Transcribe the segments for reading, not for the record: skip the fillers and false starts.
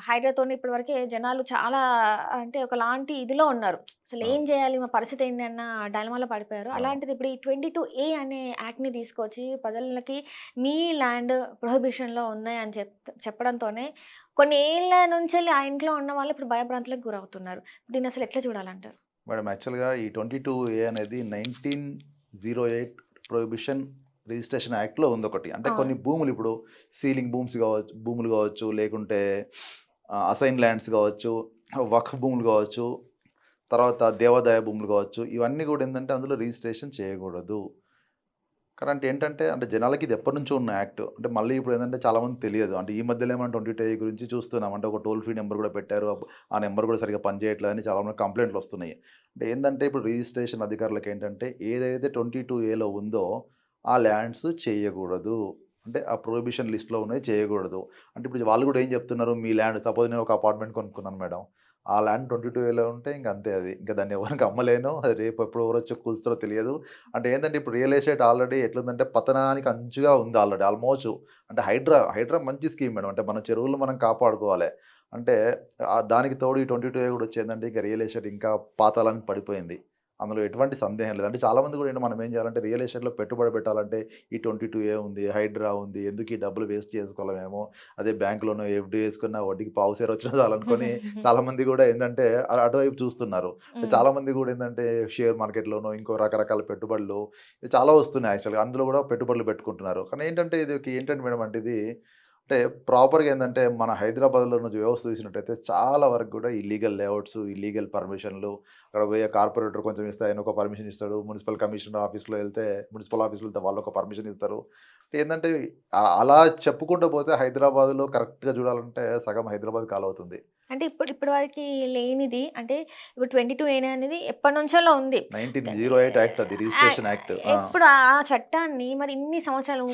హైడ్రాతోని ఇప్పటివరకే జనాలు చాలా అంటే ఒకలాంటి ఇదిలో ఉన్నారు. అసలు ఏం అవును. జేయాలి? మా పరిస్థితి ఏంది అన్న డైలమాలో పడిపోయారు. అవును. అలాంటిది ఇప్పుడు ఈ 22A అనే యాక్ట్‌ని తీసుకొచ్చి ప్రజలకి మీ ల్యాండ్ ప్రొహిబిషన్‌లో ఉన్నాయని చెప్పడంతోనే కొన్ని ఏళ్ల నుంచెల్లి ఆ ఇంట్లో ఉన్న వాళ్ళు ఇప్పుడు భయభ్రాంతులకు గురవుతున్నారు. దీన్నసలు ఎట్లా చూడాలంటారు? మేడం యాక్చువల్‌గా ఈ 22A అనేది 1908 ప్రొహిబిషన్ రిజిస్ట్రేషన్ యాక్ట్‌లో ఉందొకటి. అంటే అవును. కొన్ని భూములు ఇప్పుడు సీలింగ్ భూములు గావచ్చు, లేకుంటే అసైన్ ల్యాండ్స్ గావచ్చు, వక్ఫ్ భూములు గావచ్చు, తర్వాత దేవాదాయ భూములు గావచ్చు, ఇవన్నీ గూడా ఏందంటే అందులో రిజిస్ట్రేషన్ చేయగూడదు. కరెంట్ ఏంటంటే అంటే జనాలకి ఇది ఎప్పటినుంచో ఉన్న యాక్ట్. అంటే మళ్ళీ ఇప్పుడు ఏందంటే చాలామందికి తెలియదు. అంటే ఈ మధ్యలో మనం 22A గురించి చూస్తున్నాం. అంటే ఒక టోల్ ఫ్రీ నంబర్ గూడా పెట్టారు. ఆ నంబర్ గూడా సరిగ్గా పనిచేయట్లేదని చాలా మంది కంప్లెయింట్‌లొస్తున్నాయి. అంటే ఏందంటే ఇప్పుడు రిజిస్ట్రేషన్ అధికారులకేంటంటే ఏదైతే 22Aలో ఉందో ఆ ల్యాండ్స్ చేయగూడదు. అంటే ఆ ప్రొహిబిషన్ లిస్ట్‌లో ఉన్నయి చేయగూడదు. అంటే ఇప్పుడు వాళ్ళు గూడా ఏం చెప్తున్నారు, మీ ల్యాండ్ సపోజ్ నేను ఒక అపార్ట్మెంట్ కొనుక్కున్నాను మేడం. ఆ ల్యాండ్ 22Aలో ఉంటే ఇంక అంతే అది. ఇంక దాన్ని ఎవరికీ అమ్మలేను. అది రేపు ఎప్పుడు ఎవరొచ్చి కూల్చుతారో తెలియదు. అంటే ఏందంటే ఇప్పుడు రియల్ ఎస్టేట్ ఆల్రెడీ ఎట్లుందంటే పతనానికి అంచుగా ఉంది ఆల్రెడీ ఆల్మోస్ట్. అంటే హైడ్రా మంచి స్కీమ్ మేడం. అంటే మన చెరువులను మనం కాపాడుకోవాలి. అంటే దానికి తోడు ఈ 22A కూడా వచ్చేందంటే ఇక రియల్ ఎస్టేట్ ఇంకా పాతాళానికి పడిపోయింది. అందులో ఎటువంటి సందేహం లేదు. అంటే చాలామంది కూడా ఏంటి మనం ఏం చేయాలంటే రియల్ ఎస్టేట్‌లో పెట్టుబడి పెట్టాలంటే ఈ 22A ఉంది, హైడ్రా ఉంది. ఎందుకు ఈ డబ్బులు వేస్ట్ చేసుకోవాలి మేము. అదే బ్యాంక్‌లోనో ఎఫ్‌డి ఏసుకున్న వడ్డీకి పావు సేరు వచ్చినా చాలనుకోని చాలామంది కూడా ఏందంటే అటువైపు చూస్తున్నారు. హ్మ్. చాలామంది గూడా ఏందంటే షేర్ మార్కెట్‌లోనో, ఇంకో రకరకాల పెట్టుబడులు చాలా వస్తున్నాయి యాక్చువల్‌గా. అందులో గూడా పెట్టుబడులు పెట్టుకుంటున్నారు. కానీ ఏంటంటే ఇది ఏంటంటే మేడం అంటే ఇది అంటే ప్రాపర్‌గా ఏందంటే మన హైదరాబాద్‌లో ఉన్న వ్యవస్థ చూసినట్టయితే చాలా వరకు గూడా ఇల్లీగల్ లేఅవుట్స్, ఇల్లీగల్ పర్మిషన్‌లు అక్కడ పోయే కార్పొరేటర్ కొంచెం ఇస్తే ఆయన ఒక పర్మిషన్ ఇస్తాడు. మున్సిపల్ కమిషనర్ ఆఫీస్‌లో ఎళ్తే మున్సిపల్ ఆఫీస్‌లో వెళ్తే వాళ్ళొక పర్మిషన్ ఇస్తారు. ఏందంటే అలా చెప్పుకుంటూ పోతే హైదరాబాద్‌లో కరెక్ట్‌గా చూడాలంటే సగం హైదరాబాద్ కాలవుతుంది. అంటే ఇప్పటి వరకి లేనిది అంటే ఇప్పుడు 22A అనేది ఎప్పటినుంచో ఉంది. కానీ 1908 యాక్ట్ అది రిజిస్ట్రేషన్ యాక్ట్. ఆ! ఇప్పుడు ఆ చట్టాన్ని మరి ఇన్ని సంవత్సరాలు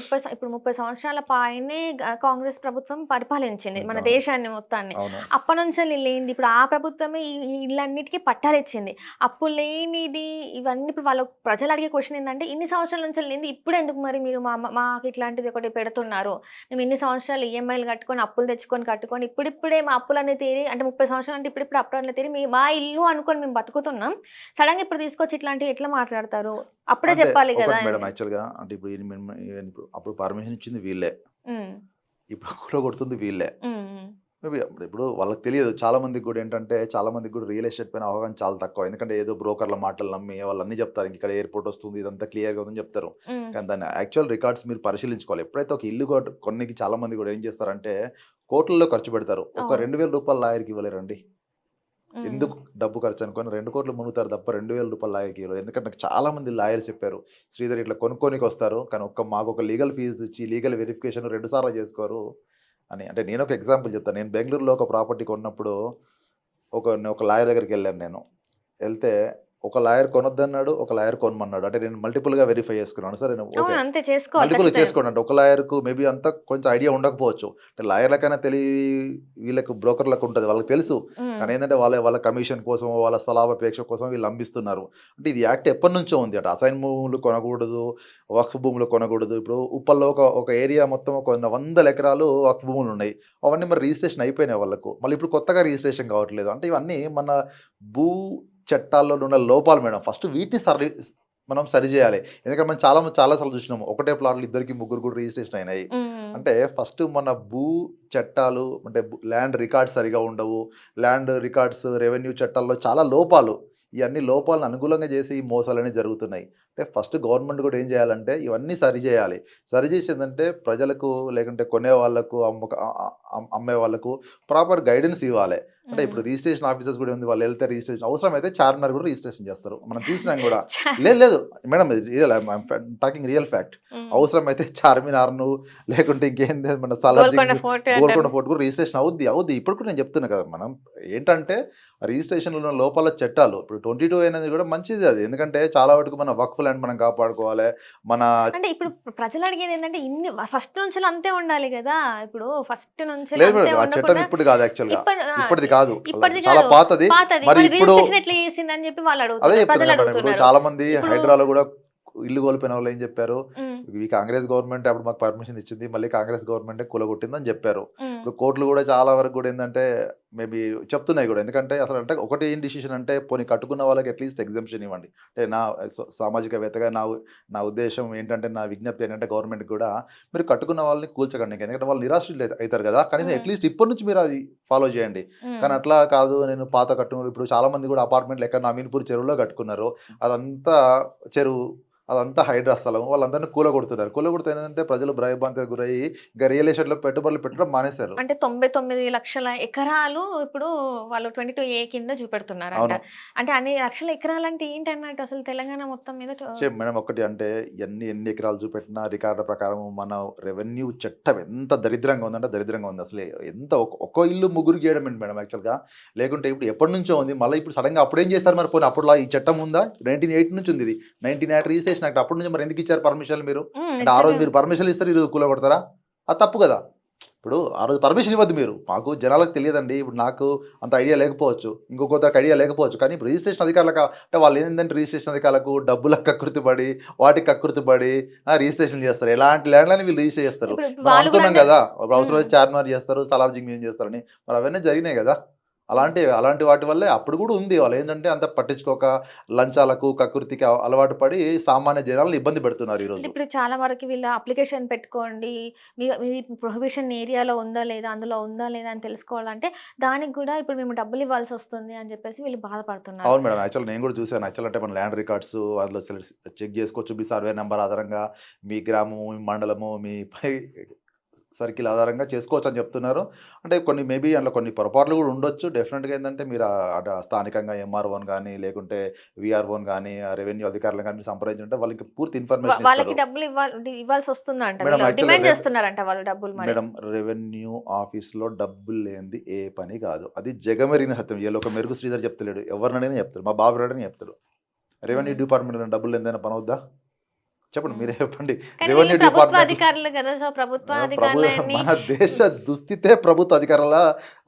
30 సంవత్సరాల పైనే కాంగ్రెస్ ప్రభుత్వం పరిపాలించింది మన అవును. దేశాన్ని మొత్తాన్ని. అవును. అప్పటినుంచెల్లి లేనిది ఇప్పుడు ఆ ప్రభుత్వమే ఈ ఇళ్ళన్నిటికి పట్టాలిచ్చింది. అప్పుడు లేనిది ఇవన్నీ ఇప్పుడు వాళ్ళు ప్రజలు అడిగే క్వెషన్ ఏందంటే ఇన్ని సంవత్సరాల నుంచి లేనిది ఇప్పుడెందుకు మరి మీరు మాకు ఇట్లాంటిది ఒకటి పెడుతున్నారు? మేము ఇన్ని సంవత్సరాలు ఈఎంఐలు కట్టుకొని, అప్పులు తెచ్చుకొని, కట్టుకొని ఇప్పుడిప్పుడే మా అప్పులన్నీ తీరి అంటే 30 సంవత్సరాలు అంటే ఇప్పుడిప్పుడు అప్పులన్నీ తీరి మా ఇల్లు అనుకోని మేము బతుకుతున్నాం. సడెన్‌గా ఇప్పుడు తీసుకొచ్చి ఇట్లాంటివి ఎట్లా మాట్లాడతారు? అప్పుడే అంటే చెప్పాలి గదా! ఒకటి మేడం యాక్చువల్‌గా అంటే ఇప్పుడు ఇప్పుడు అప్పుడు పర్మిషన్ ఇచ్చింది వీళ్ళే. హ్మ్. ఇప్పుడు కూలగొడుతుంది వీళ్ళే. హ్మ్. హ్మ్. మేబీ ఇప్పుడు వాళ్ళకి తెలియదు. చాలా మందికి గూడా ఏంటంటే, చాలా మందికి గూడా రియల్ ఎస్టేట్ పైన అవగాహన చాలా తక్కువ. ఎందుకంటే ఏదో బ్రోకర్‌ల మాటలు నమ్మి వాళ్ళన్నీ జెప్తారు. ఇక్కడ ఎయిర్‌పోర్ట్ వస్తుంది. ఇదంతా క్లియర్‌గా ఉందని జెప్తారు. హ్మ్. కానీ దాని యాక్చువల్ రికార్డ్స్ మీరు పరిశీలించుకోవాలి. ఎప్పుడైతే ఒక ఇల్లు కొన్నికి చాలా మంది గూడా ఏం చేస్తారంటే, కోట్లల్లో ఖర్చు పెడతారు. ఒక రూ. అవును. 2000 లాయర్‌కి ఇవ్వలేరండి. హ్మ్. ఎందుకు డబ్బు ఖర్చు అనుకోని 2,00,00,000 మునుగుతారు తప్ప రూ. 2,000 లాయర్‌కి ఇవ్వరు. ఎందుకంటే నాకు చాలా మంది లాయర్స్ చెప్పారు. శ్రీధర్ ఇట్లా కొనుక్కోనికొస్తారు. కానీ మాకొక లీగల్ ఫీస్ ఇచ్చి, లీగల్ వెరిఫికేషన్ 2 సార్లు చేసుకోరు అని. అంటే నేనొక ఎగ్జాంపుల్ చెప్తాను. నేను బెంగుళూరులో ఒక ప్రాపర్టీ కొన్నప్పుడు ఒక లాయర్ దగ్గరికెళ్ళాను నేను. ఎళ్తే ఒక లాయర్ కొనొద్దన్నాడు. ఒక లాయర్ కొనమన్నాడు. అంటే నేను మల్టిపుల్‌గా వెరిఫై చేసుకున్నాను. సరే ఓకే. అవును. అంతే చేసుకోవాలి మల్టిపుల్‌గా ఖచ్చితంగా. చేసుకోండి. అంటే ఒక లాయర్‌కు మేబీ అంతా కొంచెం ఐడియా ఉండకపోవచ్చు. అంటే లాయర్‌లకైనా వీళ్ళకు బ్రోకర్‌లకు ఉంటది. వాళ్ళకి తెలుసు. హ్మ్. కానీ ఏందంటే వాళ్ళ వాళ్ళ కమిషన్ కోసమో, వాళ్ళ స్థలాపేక్ష కోసం వీళ్ళు అమ్మిస్తున్నారు. అంటే ఇది యాక్ట్ ఎప్పటినుంచో ఉంది అట. అసైన్ భూములు కొనకూడదు, వక్ఫ్ భూములు కొనకూడదు. ఇప్పుడు ఉప్పల్లో ఒక ఏరియా మొత్తం ఒక వందల ఎకరాలు వక్ఫ్ భూములున్నాయి. అవన్నీ మరి రిజిస్ట్రేషన్ అయిపోయినాయి వాళ్ళకు. మళ్ళీ ఇప్పుడు కొత్తగా రిజిస్ట్రేషన్ కావట్లేదు. అంటే ఇవన్నీ మన భూ చట్టాల్లో ఉన్న లోపాలు మేడం. ఫస్ట్ వీటిని మనం సరిజేయాలి. ఎందుకంటే మనం చాలా సార్లు చూసినాము. ఒకటే ప్లాట్‌లో ఇద్దరికి, ముగ్గురు కూడా రిజిస్ట్రేషన్ అయినాయి. హ్మ్. అంటే ఫస్ట్ మన భూ చట్టాలు అంటే ల్యాండ్ రికార్డ్స్ సరిగ్గా ఉండవు. ల్యాండ్ రికార్డ్స్, రెవెన్యూ చట్టాల్లో చాలా లోపాలు. ఇయన్నీ లోపాలను అనుకూలంగా చేసి ఈ మోసాలనేవి జరుగుతున్నాయి. అంటే ఫస్ట్ గవర్నమెంట్ కూడా ఏం చేయాలంటే ఇవన్నీ సరిజేయాలి. సరిజేసిందంటే ప్రజలకు లేకుంటే కొనేవాళ్ళకు, అమ్మే వాళ్ళకు ప్రాపర్ గైడెన్స్ ఇవ్వాలి. అంటే హ్మ్. ఇప్పుడు రిజిస్ట్రేషన్ ఆఫీసర్స్ కూడా ఉంది. వాళ్ళెళ్తే రిజిస్ట్రేషన్ అవసరమైతే చార్మినార్ కూడా రిజిస్ట్రేషన్ చేస్తారు. మనం చూసినాం గూడా. చ లేదు లేదు. మేడం ఇది real I'm talking real fact. హ్మ్. అవసరమైతే చార్మినార్‌ను లేకుంటే ఇంకేంది మన సాలార్జంగ్, గోల్కొండ ఫోర్ట్ గోల్కొండ అంటారు. ఫోర్ట్ కూడా రిజిస్ట్రేషన్ అవుద్ది. అవుద్ది. ఇప్పుడు కూడా నేను చెప్తున్నా కదా! మనం ఏంటంటే రిజిస్ట్రేషన్‌లో ఉన్న లోపాల చట్టాలు. ఇప్పుడు 22 అనేది కూడా మంచిదే అది. ఎందుకంటే చాలా వరకు మన వక్ఫ్ ల్యాండ్ మనం కాపాడుకోవాలి. మన అంటే ఇప్పుడు ప్రజలు అడిగేదేంటంటే ఇన్ని ఫస్ట్ నుంచెల్లి అంతే ఉండాలి గదా! ఇప్పుడు ఫస్ట్ నుంచెల్లి లేదు అంతే మేడం. ఆ చట్టం ఉండకుండా ఇప్పుడు కాదు యాక్చువల్‌గా. ఆ! ఇప్పటిది కాదు. ఇప్పటిది చాలా గాదు. పాతది. పాతది. మరి మళ్ళీ ఇప్పుడు రిజిస్ట్రేషన్ ఎట్లా చేసిందని జెప్పి వాళ్ళు అదే అడుగుతున్నారు. చెప్తున్నా ప్రజలు కదా మేడం. ఇప్పుడు అడుగుతున్నారు. చాలామంది ఇప్పుడు హైడ్రాలో గూడా ఇల్లు కోల్పోయిన వాళ్ళేం చెప్పారు, హ్మ్. ఈ కాంగ్రెస్ గవర్నమెంట్ అప్పుడు మాకు పర్మిషన్ ఇచ్చింది. మళ్ళీ కాంగ్రెస్ గవర్నమెంటే కూలగొట్టిందని జెప్పారు. హ్మ్. ఇప్పుడు కోర్టులు గూడా చాలా వరకు గూడా ఏందంటే మేబీ చెప్తున్నాయి గూడా. ఎందుకంటే అసలంటే ఒకటి ఏం డిసిషన్ అంటే పోనీ కట్టుకున్న వాళ్ళకి అట్‌లీస్ట్ ఎగ్జంప్షన్ ఇవ్వండి. అంటే నా సామాజికవేత్తగా నా ఉద్దేశ్యం ఏంటంటే, నా విజ్ఞప్తి ఏంటంటే గవర్నమెంట్‌కి గూడా మీరు కట్టుకున్న వాళ్ళని కూల్చకండి. ఎందుకంటే వాళ్ళు నిరాశ్రులు అయితారు గదా! కనీసం హ్మ్. అట్‌లీస్ట్ ఇప్పటి నుంచి మీరు అది ఫాలో జేయండి. హ్మ్. కానీ అట్లా కాదు, నేను పాత ఇప్పుడు చాలామంది గూడా అపార్ట్మెంట్‌లు ఎక్కడ అమీన్‌పూర్ చెరువులో కట్టుకున్నారు. అదంతా చెరువు. అదంతా హైడ్రా స్థలం. వాళ్ళందరిని కూలగొడుతున్నారు. కూలగొడితే ఏంటంటే ప్రజలు భయభ్రాంతికి గురయ్యి ఇక రియల్ ఎస్టేట్‌లో పెట్టుబడులు పెట్టడం మానేశారు. అంటే 99,00,000 ఎకరాలు ఇప్పుడు వాళ్ళు 22A కింద చూపెడుతున్నారంట. అవును. అంటే అన్ని లక్షల ఎకరాలంటే ఏంటన్నట్టు అసలు తెలంగాణ మొత్తం మీద మేడం ఒకటి అంటే ఎన్ని ఎకరాలు చూపెట్టినా రికార్డుల ప్రకారం మన రెవెన్యూ చట్టం ఎంత దరిద్రంగా ఉందంటే దరిద్రంగా ఉంది. అసలు ఎంత ఒక్కో ఇల్లు ముగ్గురికి చేయడం ఏంటి మేడం యాక్చువల్‌గా. లేకుంటే ఇప్పుడు ఎప్పటినుంచో ఉంది. మళ్ళీ ఇప్పుడు సడెన్‌గా అప్పుడేం చేస్తారు మరి, పోనీ అప్పట్లో ఈ చట్టం ఉందా? 1980 నుంచి ఉంది ఇది. 1980 రిజిస్ట్రేషన్ యాక్ట్. అప్పటి నుంచి మరి ఎందుకు ఇచ్చారు పర్మిషన్‌లు మీరు? అంటే ఆ రోజు నిజంగా. మీరు పర్మిషన్‌లు ఇస్తారు, ఈరోజు కూలగొడతారా? అది తప్పు కదా! ఇప్పుడు ఆ రోజు పర్మిషన్ ఇవ్వద్దు మీరు. మాకు జనాలకు తెలియదండి. ఇప్పుడు నాకు అంత ఐడియా లేకపోవచ్చు. ఇంకొకరికి ఐడియా లేకపోవచ్చు. కానీ ఇప్పుడు రిజిస్ట్రేషన్ అధికారులకు అంటే వాళ్ళేందంటే రిజిస్ట్రేషన్ అధికారులకు డబ్బులకు కక్కుర్తిపడి, వాటికి కక్కుర్తిపడి రిజిస్ట్రేషన్‌లు చేస్తారు. ఎలాంటి ల్యాండ్‌లని వీళ్ళు రిజిస్టర్ చేస్తారు. ఇప్పుడు మనం వాళ్ళు గూడా అనుకున్నాం అంటే గదా! ఇప్పుడు హ్మ్. అవసరమైతే చార్మినార్ చేస్తారు, సలార్ జింగ్ చేస్తారని. మరి అవన్నీ జరిగినాయి గదా! అలాంటి వాటి వల్లే అప్పుడు గూడా ఉంది. వాళ్ళేంటంటే అంత పట్టించుకోక లంచాలకు, కక్కుర్తికి అలవాటు పడి సామాన్య జనాలను ఇబ్బంది పెడుతున్నారు అంటే ఈరోజు. ఇప్పుడు చాలా వరకు వీళ్ళు అప్లికేషన్ పెట్టుకోండి. మీది ప్రొహిబిషన్ ఏరియాలో ఉందా లేదా? అందులో ఉందా లేదా? అని తెలుసుకోవాలంటే దానికి గూడా ఇప్పుడు మేము డబ్బులు ఇవ్వాల్సొస్తుంది అని జెప్పేసి వీళ్ళు బాధపడుతున్నారు. అవును మేడం. యాక్చువల్ నేను గూడా చూసాను. యాక్చువల్ అంటే మన ల్యాండ్ రికార్డ్స్ అందులో చెక్ జేసుకోవచ్చు. మీ సర్వే నంబర్ ఆధారంగా మీ గ్రామము, మీ మండలము, మీ సర్కిల్ ఆధారంగా చేసుకోవచ్చని చెప్తున్నారు. అంటే కొన్ని మేబీ అందులో కొన్ని పొరపాట్లు గూడా ఉండొచ్చు. డెఫినిట్‌గా ఏందంటే మీరు అటు స్థానికంగా ఎంఆర్ఓని గాని, లేకుంటే వీఆర్ఓని గాని, రెవెన్యూ అధికారులను గాని సంప్రదించుంటే వాళ్ళకి పూర్తి ఇన్ఫర్మేషన్ వాళ్ళకి ఇస్తారు. డబ్బులు ఇవ్వాల్సొస్తుందంట. మేడం వీళ్ళు యాక్చువల్‌గా డిమాండ్ జేస్తున్నారంట వాళ్ళు డబ్బులు మరి. మేడం రెవెన్యూ ఆఫీస్‌లో డబ్బులు లేనిది ఏ పని గాదు. అది జగమెరిగిన సత్యం. ఈళ్ళొక ఒక మెరుగు శ్రీధర్ చెప్తలేడు. ఎవరినడిగినా చెప్తాడు. మా బాబు అడిగినా చెప్తాడు. రెవెన్యూ హ్మ్. డిపార్ట్‌మెంట్‌లో డబ్బులు లేనిదేనా పనవుద్దా? చెప్పండి, హ్మ్. మీరే చెప్పండి. కానీ వీళ్ళు రెవెన్యూ ప్రభుత్వ డిపార్ట్‌మెంట్‌లో అధికారులు గదా! సో, ప్రభుత్వ ప్రభు అధికారులన్నీ మన దేశ దుస్థితే ప్రభుత్వ అధికారుల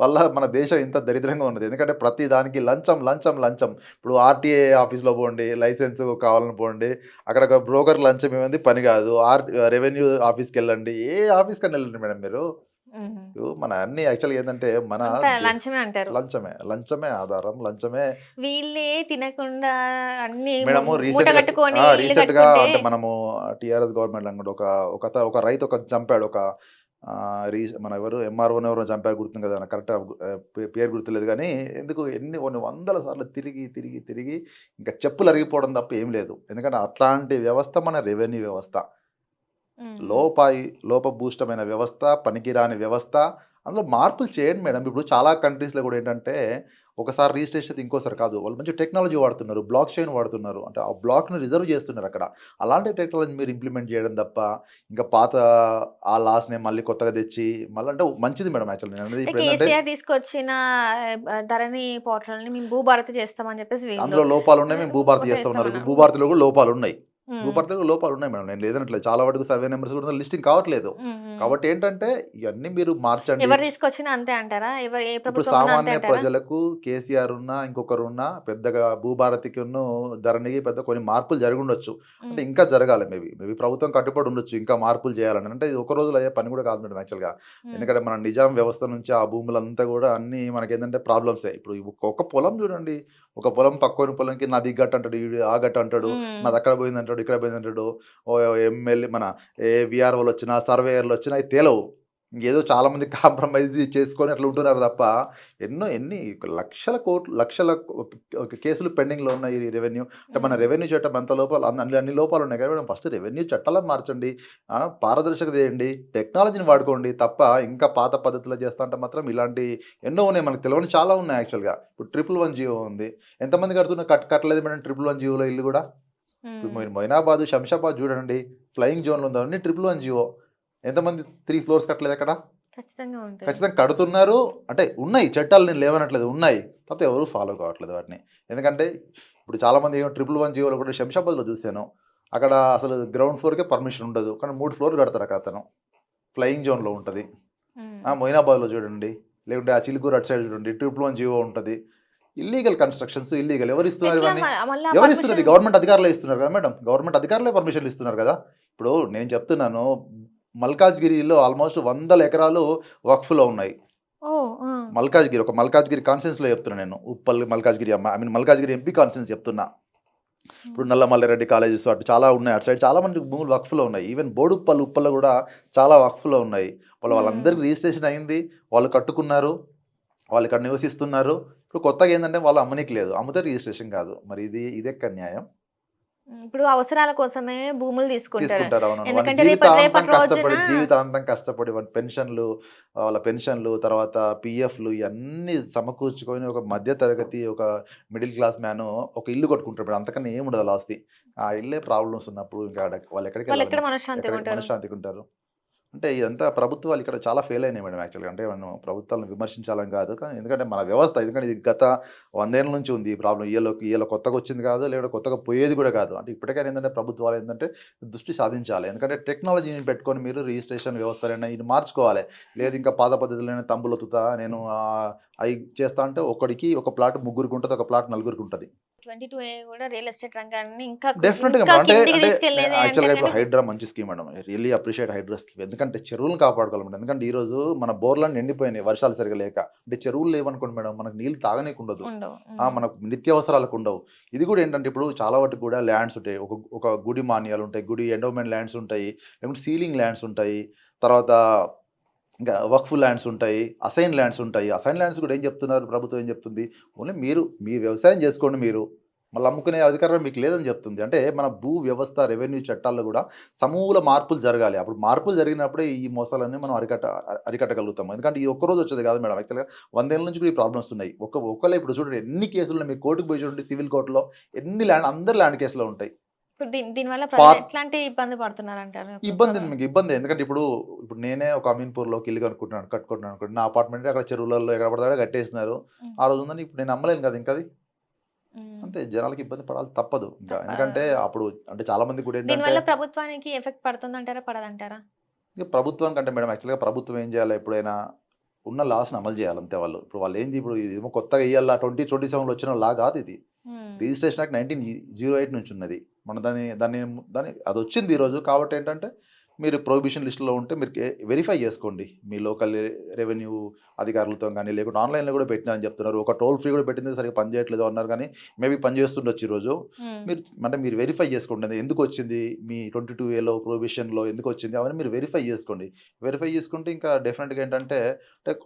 వల్ల మన దేశం ఇంత దరిద్రంగా ఉన్నది. ఎందుకంటే ప్రతి దానికి లంచం, లంచం, లంచం. ఇప్పుడు ఆర్‌టీఏ ఆఫీస్‌లో పోండి, లైసెన్స్ కావాలని పోండి. అక్కడ ఒక బ్రోకర్ లంచం ఇవ్వంది పని కాదు. రెవెన్యూ ఆఫీస్‌కెళ్ళండి. ఏ ఆఫీస్‌కైనా వెళ్ళండి మేడం మీరు. హుహు. మన అన్నీ యాక్చువల్‌గా ఏందంటే మన అంతా దే లంచమే అంటారు. లంచమే. లంచమే ఆధారం. లంచమే వీళ్ళే తినకుండా అన్నీ మేడము మూట రీసెంట్‌గా కట్టుకొని ఇల్లు రీసెంట్‌గా కట్టుకుంటే అంటే మనము టీఆర్ఎస్ గవర్నమెంట్‌లో అనుకుంట ఒక రైతు చంపాడు. ఒక మన ఎవరు ఎంఆర్ఓనో ఎవరో చంపారు, గుర్తుంది కదా! నాకు కరెక్ట్‌గా పేరు గుర్తులేదు గానీ, ఎందుకు కొన్ని వందల సార్లు తిరిగి, తిరిగి, తిరిగి ఇంకా చెప్పులు అరిగిపోవడం తప్ప ఏం లేదు. ఎందుకంటే అట్లాంటి వ్యవస్థ మన రెవెన్యూ వ్యవస్థ. హ్మ్. హ్మ్. లోపాయి లోపభూయిష్టమైన వ్యవస్థ, పనికిరాని వ్యవస్థ. అందులో మార్పులు చేయండి మేడం. ఇప్పుడు చాలా కంట్రీస్‌లో గూడా ఏంటంటే, ఒకసారి రిజిస్ట్రేషన్ అయితే ఇంకోసారి కాదు. వాళ్ళు మంచి టెక్నాలజీ వాడుతున్నారు. బ్లాక్ చైన్ వాడుతున్నారు. అంటే ఆ బ్లాక్‌ని రిజర్వ్ చేస్తున్నారక్కడ. అలాంటి టెక్నాలజీ మీరు ఇంప్లిమెంట్ చేయడం తప్ప, ఇంకా పాత ఆ లాస్‌నే మళ్ళీ కొత్తగా తెచ్చి, మళ్ళీ అంటే మంచిది మేడం యాక్చువల్లీ నేననేది అంటే ఇప్పుడేంటంటే, కేసీఆర్ తీసుకొచ్చిన ధరణి పోర్టల్‌ని మేము భూభారతి చేస్తామని చెప్పేసి వీళ్ళు అందులో లోపాలున్నాయి. మేము భూభారతి చేస్తా ఉన్నారు. చేస్తామన్నారు. ఇప్పుడు భూభారతిలో గూడా లోపాలున్నాయి. హ్మ్. భూభారతిలో కూడా లోపాలున్నాయి మేడం. నేను లేదనట్లేదు. చాలా వరకు సర్వే నంబర్స్ కూడా లిస్టింగ్ కావట్లేదు. హ్మ్. హ్మ్. కాబట్టి ఏంటంటే, ఇయన్నీ మీరు మార్చండి. ఎవరు తీసుకొచ్చినా అంతే అంటారా? ఏ ఇప్పుడు ప్రభుత్వం ఉన్నా అంతే సామాన్య అంటారా? ప్రజలకు కేసీఆర్ ఉన్నా, ఇంకొకరున్నా పెద్దగా భూభారతికిను, ధరణికి పెద్ద కొన్ని మార్పులు జరిగుండొచ్చు. అంటే హ్మ్. ఇంకా జరగాలి మేబీ ప్రభుత్వం కట్టుబడి ఉండొచ్చు ఇంకా మార్పులు చేయాలని. అంటే ఇది ఒక రోజులో అయ్యే పని కూడా కాదు మేడం యాక్చువల్‌గా. హ్మ్. ఎందుకంటే మన నిజాం వ్యవస్థ నుంచి ఆ భూములంతా కూడా అన్నీ మనకేందంటే ప్రాబ్లమ్సే. ఇప్పుడు ఒక పొలం చూడండి. ఒక పొలం పక్కోని పొలంకి నాది ఈ గట్టు అంటాడు. ఈడు ఆ గట్టు అంటాడు. హ్మ్. నాది అక్కడ పోయిందంటాడు, ఇక్కడ పోయిందంటాడు. ఎమ్మెల్యే మన వీఆర్ఓలొచ్చినా, సర్వేయర్‌లొచ్చినా అయి తేలవు. ఇంకేదో చాలామంది కాంప్రమైజ్ చేసుకొని అట్లా ఉంటున్నారు తప్ప, ఎన్ని లక్షల కేసులు పెండింగ్‌లో ఉన్నాయి ఈ రెవెన్యూ. అంటే మన హ్మ్. రెవెన్యూ చట్టం ఎంత లోపాలు అన్ని లోపాలున్నాయి కదా మేడం. ఫస్ట్ రెవెన్యూ చట్టాలను మార్చండి. పారదర్శకత చేయండి. టెక్నాలజీని వాడుకోండి. తప్ప ఇంకా పాత పద్ధతిలో చేస్తా అంటే మాత్రం ఇలాంటి ఎన్నో ఉన్నాయి. మనకు తెలవని చాలా ఉన్నాయి యాక్చువల్‌గా. ఇప్పుడు 111 జియో ఉంది. ఎంతమంది కట్టలేదు మేడం 111 జియోలో ఇల్లు గూడా. ఇప్పుడు హ్మ్. మీరు మొయినాబాద్, శంషాబాద్ చూడండి. ఫ్లయింగ్ జోన్‌లో ఉంది. అవన్నీ 111 జియో. ఎంతమంది 3 ఫ్లోర్స్ కట్టలేదక్కడ? ఖచ్చితంగా ఉంటాయి. ఖచ్చితంగా కడుతున్నారు. అంటే ఉన్నాయి చట్టాలు, నేను లేవనట్లేదు, ఉన్నాయి. కాకపోతే ఎవరు ఫాలో కావట్లేదు వాటిని. ఎందుకంటే ఇప్పుడు చాలామంది 111 జియోలో కూడా శంషాబాద్‌లో చూసాను. అక్కడ అసలు గ్రౌండ్ ఫ్లోర్‌కే పర్మిషన్ ఉండదు. కానీ 3 ఫ్లోర్‌లు కడతారు అక్కడ అతను. ఫ్లయింగ్ జోన్‌లో ఉంటది. హ్మ్. మొయినాబాద్‌లో చూడండి. లేకుంటే ఆ చిలుకూరు అటు సైడ్ చూడండి. 111 జియో ఉంటది. Illegal constructions illegal. ఎవరిస్తున్నారు ఎట్లా ఇవన్నీ? మళ్ళా ఎవరిస్తున్నారు? ఈ పర్మిషన్ గవర్నమెంట్ అధికారులే ఇస్తున్నారు కదా మేడం. గవర్నమెంట్ అధికారులే పర్మిషన్‌లు ఇస్తున్నారు కదా! ఇప్పుడు నేను చెప్తున్నాను, మల్కాజ్గిరిలో ఆల్మోస్ట్ 100 ఎకరాలు వక్ఫ్‌లో ఉన్నాయి. ఓహ్! ఆ! మల్కాజ్గిరి, ఒక మల్కాజ్గిరి కాన్స్టిట్యున్సీలో చెప్తున్నా నేను. Uppal Malkajgiri I mean Malkajgiri MP constituency చెప్తున్నా. ఇప్పుడు హ్మ్. నల్లమల్లారెడ్డి కాలేజెస్ అటు చాలా ఉన్నాయి. అటు సైడ్ చాలా మందికి భూములు వక్ఫ్‌లో ఉన్నాయి. ఈవెన్ ఉప్పల్లో కూడా చాలా వక్ఫ్‌లో ఉన్నాయి. హ్మ్. వాళ్ళందరికి రిజిస్ట్రేషన్ అయింది. వాళ్ళు కట్టుకున్నారు. వాళ్ళు ఇక్కడ నివసిస్తున్నారు. ఇప్పుడు కొత్తగా ఏందంటే వాళ్ళు అమ్మనీకి లేదు. అమ్మితే రిజిస్ట్రేషన్ కాదు. మరి ఇదెక్కడ న్యాయం? ఇప్పుడు అవసరాల కోసమే భూములు తీసుకుంటారు. తీసుకుంటారు. అవునవును. వాని ఎందుకంటే రేపటి జీవితాంతం రేపటి రోజున కష్టపడి, జీవితాంతం కష్టపడి వాని పెన్షన్‌లు, వాళ్ళ పెన్షన్‌లు, తర్వాత పీఎఫ్‌లు ఇయన్నీ సమకూర్చుకొని ఒక మధ్య తరగతి, ఒక మిడిల్ క్లాస్ మ్యాను ఒక ఇల్లు కట్టుకుంటాడు. అంతకన్నా ఏముండదు ఆళ్ళ ఆస్తి. ఆ ఇల్లే ప్రాబ్లమ్స్ ఉన్నప్పుడు ఇంకా వాళ్ళెక్కడికెళ్ళాలి వాళ్ళెక్కడ మరి? మనశ్శాంతిగా ఎక్కడికి ఉంటారు? మనశ్శాంతిగా ఉంటారు? అంటే ఇదంతా ప్రభుత్వాలు ఇక్కడ చాలా ఫెయిల్ అయినాయి మేడం యాక్చువల్‌గా. అంటే మనం ప్రభుత్వాలను విమర్శించాలని కాదు. కానీ ఎందుకంటే మన వ్యవస్థ ఎందుకంటే ఇది గత 100 ఏళ్ల నుంచి ఉంది ఈ ప్రాబ్లమ్. ఇయాల కొత్తగా వచ్చింది కాదు. లేదా కొత్తగా పోయేది కూడా కాదు. అంటే ఇప్పటికైనా ఏందంటే ప్రభుత్వాలు ఏందంటే దృష్టి సాధించాలి. ఎందుకంటే టెక్నాలజీని పెట్టుకొని మీరు రిజిస్ట్రేషన్ వ్యవస్థలైనా ఇది మార్చుకోవాలి. లేదు ఇంకా పాత పద్ధతులైన తంబులొత్తుతా నేను అయి చేస్తా అంటే ఒకడికి ఒక ప్లాట్ ముగ్గురికి ఉంటది. ఒక ప్లాట్ నలుగురికి ఉంటది. 22 కూడా రియల్ ఎస్టేట్ రంగాన్ని ఇంకా డెఫినిట్‌గా ఇంకా మేడం. అంటే కిందికి అంటే తీసుకెళ్ళేదే యాక్చువల్‌గా అంటారు ఇప్పుడు గానీ హైడ్రా మంచి scheme madam. I really appreciate Hydraa scheme. ఎందుకంటే చెరువులను కాపాడుకోవాలి మేడం. ఎందుకంటే ఈరోజు మన బోర్‌లన్నీ ఎండిపోయినాయి వర్షాలు సరిగ్గా లేక. అంటే చెరువులు లేవనుకోండి మేడం మనకు నీళ్ళు తాగనీకి ఉండదు. ఉండవు. మనకు నిత్యావసరాలకు ఉండవు. ఇది కూడా ఏంటంటే ఇప్పుడు చాలా వాటికి కూడా ల్యాండ్స్ ఉంటాయి. ఒక గుడి మాన్యాలు ఉంటాయి. గుడి ఎండోమెంట్ ల్యాండ్స్ ఉంటాయి. లేకుంటే సీలింగ్ ల్యాండ్స్ ఉంటాయి. తర్వాత ఇంకా వక్ఫ్ ల్యాండ్స్ ఉంటాయి. అసైన్ ల్యాండ్స్ ఉంటాయి. అసైన్ ల్యాండ్స్ కూడా ఏం చెప్తున్నారు ప్రభుత్వం ఏం చెప్తుంది? ఓన్లీ మీరు మీ వ్యవసాయం చేసుకోండి మీరు. మళ్ళీ అమ్ముకునే అధికారం మీకు లేదని చెప్తుంది. అంటే మన భూ వ్యవస్థ, రెవెన్యూ చట్టాల్లో కూడా సమూల మార్పులు జరగాలి. అప్పుడు మార్పులు జరిగినప్పుడే ఈ మోసాలన్నీ మనం అరికట్టగలుగుతాం. ఎందుకంటే ఈ ఒక్కరోజు వచ్చేది కాదు మేడం. యాక్చువల్‌గా 100 ఏళ్ల నుంచి కూడా ఈ ప్రాబ్లమ్స్ ఉన్నాయి. ఒకళ్ళే ఇప్పుడు చూడండి ఎన్ని కేసులున్నాయి. మీరు కోర్ట్‌కి పోయి చూడండి సివిల్ కోర్ట్‌లో ఎన్ని ల్యాండ్ అందరి ల్యాండ్ కేసులో ఉంటాయి. ఇప్పుడు దీనివల్ల ప్రజలు పాత ఎట్లాంటి ఇబ్బంది పడుతున్నారంటారు? ఇప్పుడు ఇబ్బంది మీకు ఇబ్బందే. ఎందుకంటే ఇప్పుడు నేనే ఒక అమీన్‌పూర్‌లో ఒక ఇల్లు కట్టుకుంటున్నాను అనుకోండి. నా అపార్ట్‌మెంటే అక్కడ చెరువులలో ఎక్కడ పడితే అక్కడ కట్టేసినారు. హ్మ్. ఆ రోజు ఉందని ఇప్పుడు నేను అమ్మలేను కదా! ఇంకది. హ్మ్. అంతే జనాలకి ఇబ్బంది పడాలి తప్పదు. ఇంకా తప్ప ఎందుకంటే అప్పుడు అంటే చాలా మందికి కూడా ఏంటంటే దీనివల్ల ప్రభుత్వానికి ఎఫెక్ట్ పడుతుందంటారా? పడదంటారా? ఇక ప్రభుత్వానికంటే మేడం యాక్చువల్‌గా ప్రభుత్వం ఏం చేయాలి ఎప్పుడైనా ఉన్న లాస్‌ని అమలు చేయాలి అంతే వాళ్ళు. ఇప్పుడు వాళ్ళేంది ఇప్పుడు ఇదేమో కొత్తగా ఇయ్యాల 2027లో వచ్చిన లా కాదిది. హ్మ్. రిజిస్ట్రేషన్ యాక్ట్ 1908 నుంచి ఉన్నది. మనం దాన్ని దాన్ని దాన్ని అదొచ్చింది ఈరోజు. కాబట్టి ఏంటంటే, మీరు ప్రొహిబిషన్ లిస్ట్‌లో ఉంటే మీరు వెరిఫై చేసుకోండి. మీ లోకల్ రెవెన్యూ అధికారులతో గాని, లేకుంటే ఆన్‌లైన్‌లో కూడా పెట్టినారని చెప్తున్నారు. ఒక టోల్ ఫ్రీ కూడా పెట్టింది సరిగ్గా పనిచేయట్లేదు అన్నారు కానీ, మేబీ పనిచేస్తుండొచ్చు ఈరోజు. హ్మ్. మీరు వెరిఫై చేసుకోండి. అది ఎందుకొచ్చింది? మీ 22ఏలో ప్రొహిబిషన్‌లో ఎందుకొచ్చింది? అవన్నీ మీరు వెరిఫై చేసుకోండి. వెరిఫై చేసుకుంటే ఇంకా డెఫినిట్‌గా ఏంటంటే,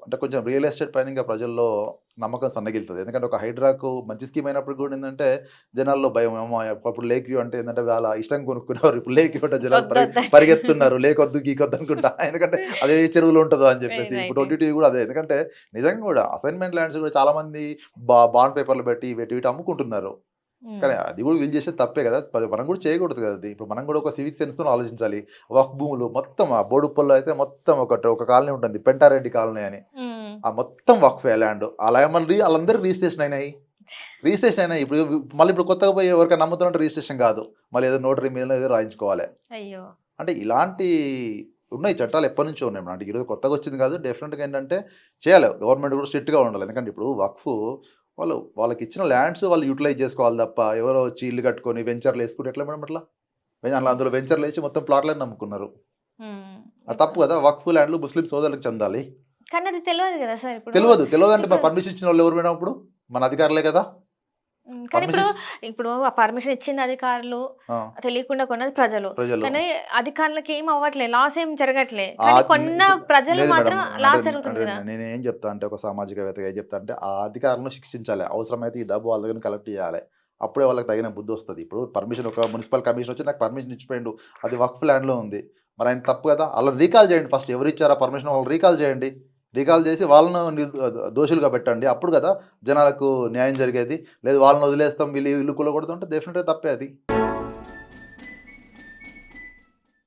అంటే కొంచెం రియల్ ఎస్టేట్ పైన ఇంకా ప్రజల్లో నమ్మకం సన్నగిల్తది. ఎందుకంటే ఒక హైడ్రాకు మంచి స్కీమ్ అయినప్పుడు కూడా ఏందంటే జనాల్లో భయం. అమ్మో! ఒకప్పుడు లేక్ వ్యూ అంటే ఏందంటే వాళ్ళ ఇష్టంగా కొనుక్కునేవారు. ఇప్పుడు లేక్ వ్యూ అంటే జనాలు వద్దొద్దంటారు. పరిగెత్తున్నారు. లేకొద్దు, గీకొద్దు అనుకుంటా. ఎందుకంటే అదే చెరువులో ఉంటదో అని చెప్పేసి. ఇప్పుడు రైట్. రైట్. 22 కూడా అదే. ఎందుకంటే నిజంగా కూడా అసైన్‌మెంట్ ల్యాండ్స్ కూడా చాలా మంది బాండ్ పేపర్‌లు పెట్టి ఇటు ఇటు అమ్ముకుంటున్నారు. హ్మ్. కానీ అది కూడా వీళ్ళు చేసేది తప్పే కదా! మనం కూడా చేయకూడదు కదా అది. ఇప్పుడు మనం కూడా ఒక సివిక్ సెన్స్‌తోని ఆలోచించాలి. వక్ఫ్ భూములు మొత్తం ఆ బోడుప్పల్లో అయితే మొత్తం ఒక కాలనీ ఉంటుంది. పెంటారెడ్డి కాలనీ అని. హ్మ్. ఆ మొత్తం వక్ఫే ల్యాండ్. అలా మళ్ళీ ఆళ్ళందరికి రిజిస్ట్రేషన్ అయినాయి. రిజిస్ట్రేషన్ అయినాయి. ఇప్పుడు కొత్తగా పోయి ఎవరికైనా అమ్ముతున్నట్టు రిజిస్ట్రేషన్ కాదు. మళ్ళీ ఏదో నోటరీ మీదనో ఏదో రాయించుకోవాలి. అయ్యో! అంటే ఇలాంటి ఉన్నాయి చట్టాలు ఎప్పటినుంచో ఉన్నాయి. అంటే ఈరోజు కొత్తగా వచ్చింది కాదు. డెఫినిట్‌గా ఏంటంటే చేయాలి. గవర్నమెంట్ కూడా స్ట్రిక్ట్‌గా ఉండాలి. ఎందుకంటే ఇప్పుడు వక్ఫ్ వాళ్ళకిచ్చిన ల్యాండ్స్ వాళ్ళు యుటిలైజ్ చేసుకోవాలి తప్ప ఎవరో వచ్చి ఇల్లు కట్టుకొని వెంచర్‌లు ఏసుకుంటే ఎట్లా మేడం అట్లా? అందులో వెంచర్‌లేసి మొత్తం ప్లాట్‌లన్నీ అమ్ముకున్నారు. హ్మ్. అది తప్పు కదా! వక్ఫ్ ల్యాండ్‌లు ముస్లిం సోదరులకు చెందాలి. కానీ అది తెలవదు గదా సార్ ఇప్పుడు. తెలవదంటే ఇప్పుడు పర్మిషన్ ఇచ్చినోళ్ళు ఎవరు మేడం అప్పుడు? మన అధికారులే కదా! కానీ ఇప్పుడు, పర్మిషన్ ఇచ్చి ఇప్పుడు ఆ పర్మిషన్ ఇచ్చింది అధికారులు, ఆ! తెలియకుండా కొన్నది ప్రజలు. ప్రజలు. కానీ అధికారులకి ఏం అవ్వట్లే. లాస్ ఏం జరగట్లే. ఆ కానీ న్ కొన్న ఇప్పుడు ప్రజలు లేదు మేడం. మాత్రం అంటే లాస్ జరుగుతుంది అంటే గదా! నేనేం చెప్తా అంటే ఒక సామాజికవేత్తగా ఏం చెప్తా అంటే ఆ అధికారులను శిక్షించాలి. అవసరమైతే ఈ డబ్బు వాళ్ళ దగ్గర కలెక్ట్ చేయాలి. అప్పుడే వాళ్ళకి తగిన బుద్ధొస్తది. ఇప్పుడు పర్మిషన్ ఒక మున్సిపల్ కమిషనర్ వచ్చి నాకు పర్మిషన్ ఇచ్చిపోయిండు. అది వక్ఫ్ ల్యాండ్‌లో ఉంది. మరి ఆయన తప్పు కదా! ఆళ్ళని రీకాల్ చేయండి ఫస్ట్ ఎవరిచ్చారో ఆ పర్మిషన్ వాళ్ళని రీకాల్ చేయండి. రీకాల్ చేసి వాళ్ళను దోషులుగా పెట్టండి. అప్పుడు కదా జనాలకు న్యాయం జరిగేది. లేదు వాళ్ళని వదిలేస్తాం వీళ్ళు ఇల్లు కూలగొడతాం అంటే డెఫినిట్‌గా తప్పే అది.